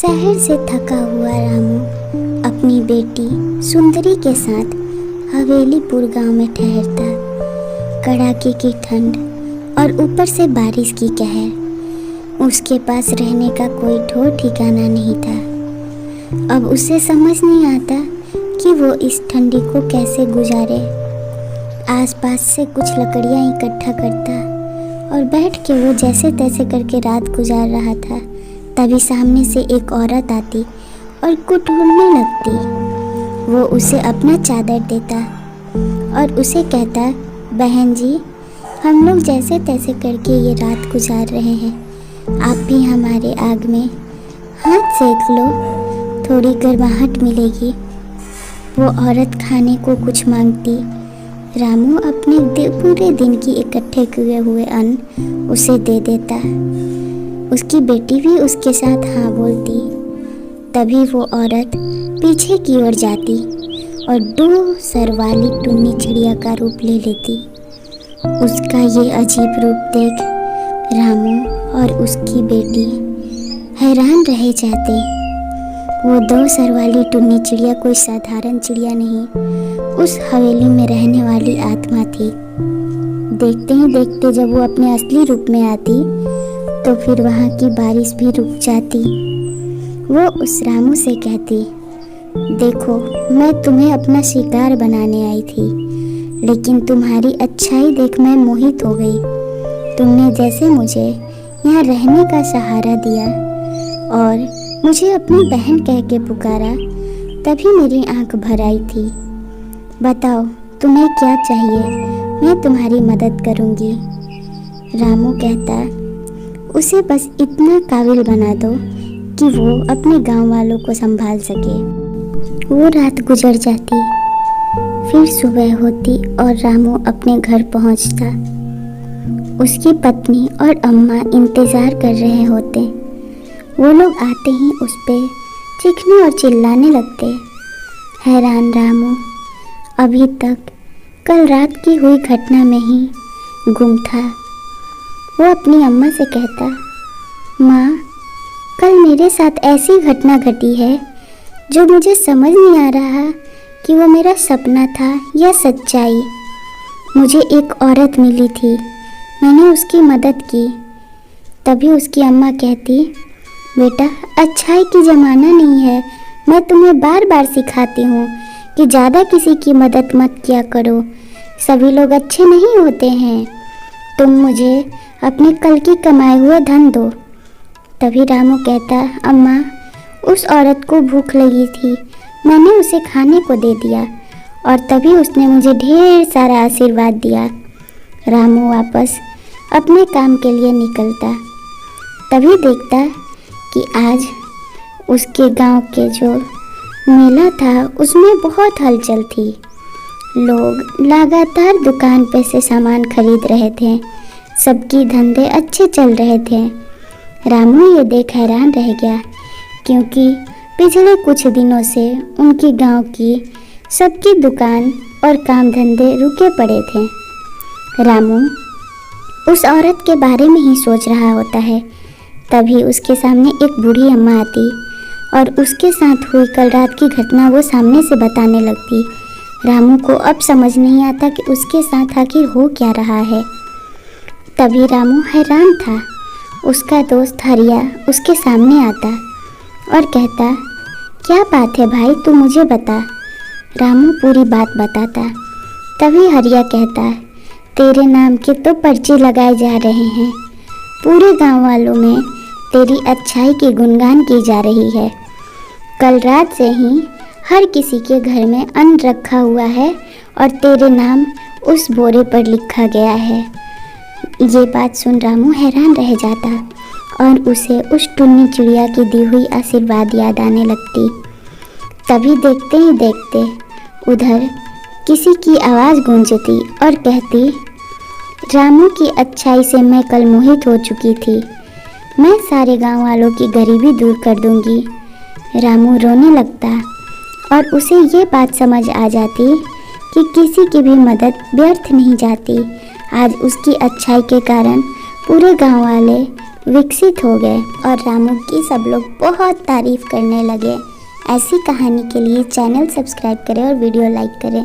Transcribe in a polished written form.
शहर से थका हुआ रामू अपनी बेटी सुंदरी के साथ हवेलीपुर गांव में ठहरता। कड़ाके की ठंड और ऊपर से बारिश की कहर, उसके पास रहने का कोई ठौर ठिकाना नहीं था। अब उसे समझ नहीं आता कि वो इस ठंडी को कैसे गुजारे। आसपास से कुछ लकड़ियां इकट्ठा करता और बैठ के वो जैसे तैसे करके रात गुजार रहा था। तभी सामने से एक औरत आती और कुटकुटने लगती। वो उसे अपना चादर देता और उसे कहता, बहन जी, हम लोग जैसे तैसे करके ये रात गुजार रहे हैं, आप भी हमारे आग में हाथ सेक लो, थोड़ी गर्माहट मिलेगी। वो औरत खाने को कुछ मांगती। रामू अपने पूरे दिन की इकट्ठे किए हुए अन्न उसे दे देता। उसकी बेटी भी उसके साथ हाँ बोलती। तभी वो औरत पीछे की ओर जाती और 2 सर वाली टुन्नी चिड़िया का रूप ले लेती। उसका ये अजीब रूप देख रामू और उसकी बेटी हैरान रह जाते। वो 2 सर वाली टुन्नी चिड़िया कोई साधारण चिड़िया नहीं, उस हवेली में रहने वाली आत्मा थी। देखते ही देखते जब वो अपने असली रूप में आती तो फिर वहाँ की बारिश भी रुक जाती। वो उस रामू से कहती, देखो, मैं तुम्हें अपना शिकार बनाने आई थी, लेकिन तुम्हारी अच्छाई देख मैं मोहित हो गई। तुमने जैसे मुझे यहाँ रहने का सहारा दिया और मुझे अपनी बहन कह के पुकारा, तभी मेरी आंख भर आई थी। बताओ, तुम्हें क्या चाहिए, मैं तुम्हारी मदद करूँगी। रामू कहता, उसे बस इतना काबिल बना दो कि वो अपने गांव वालों को संभाल सके। वो रात गुजर जाती, फिर सुबह होती और रामू अपने घर पहुंचता। उसकी पत्नी और अम्मा इंतज़ार कर रहे होते। वो लोग आते ही उस पे चीखने और चिल्लाने लगते। हैरान रामू अभी तक कल रात की हुई घटना में ही गुम था। वो अपनी अम्मा से कहता, माँ, कल मेरे साथ ऐसी घटना घटी है जो मुझे समझ नहीं आ रहा कि वो मेरा सपना था या सच्चाई। मुझे एक औरत मिली थी, मैंने उसकी मदद की। तभी उसकी अम्मा कहती, बेटा, अच्छाई की ज़माना नहीं है, मैं तुम्हें बार बार सिखाती हूँ कि ज़्यादा किसी की मदद मत किया करो, सभी लोग अच्छे नहीं होते हैं। तुम मुझे अपने कल की कमाए हुए धन दो। तभी रामू कहता, अम्मा, उस औरत को भूख लगी थी, मैंने उसे खाने को दे दिया और तभी उसने मुझे ढेर सारा आशीर्वाद दिया। रामू वापस अपने काम के लिए निकलता। तभी देखता कि आज उसके गांव के जो मेला था उसमें बहुत हलचल थी। लोग लगातार दुकान पे से सामान खरीद रहे थे, सबकी धंधे अच्छे चल रहे थे। रामू ये देख हैरान रह गया, क्योंकि पिछले कुछ दिनों से उनकी गांव की सबकी दुकान और काम धंधे रुके पड़े थे। रामू उस औरत के बारे में ही सोच रहा होता है। तभी उसके सामने एक बूढ़ी अम्मा आती और उसके साथ हुई कल रात की घटना वो सामने से बताने लगती। रामू को अब समझ नहीं आता कि उसके साथ आखिर हो क्या रहा है। तभी रामू हैरान था। उसका दोस्त हरिया उसके सामने आता और कहता, क्या बात है भाई, तू मुझे बता। रामू पूरी बात बताता। तभी हरिया कहता, तेरे नाम के तो पर्चे लगाए जा रहे हैं, पूरे गांव वालों में तेरी अच्छाई की गुणगान की जा रही है। कल रात से ही हर किसी के घर में अन्न रखा हुआ है और तेरे नाम उस बोरे पर लिखा गया है। ये बात सुन रामू हैरान रह जाता और उसे उस टुन्नी चिड़िया की दी हुई आशीर्वाद याद आने लगती। तभी देखते ही देखते उधर किसी की आवाज़ गूंजती और कहती, रामू की अच्छाई से मैं कल मोहित हो चुकी थी, मैं सारे गांव वालों की गरीबी दूर कर दूंगी। रामू रोने लगता और उसे ये बात समझ आ जाती कि किसी की भी मदद व्यर्थ नहीं जाती। आज उसकी अच्छाई के कारण पूरे गांव वाले विकसित हो गए और रामू की सब लोग बहुत तारीफ करने लगे। ऐसी कहानी के लिए चैनल सब्सक्राइब करें और वीडियो लाइक करें।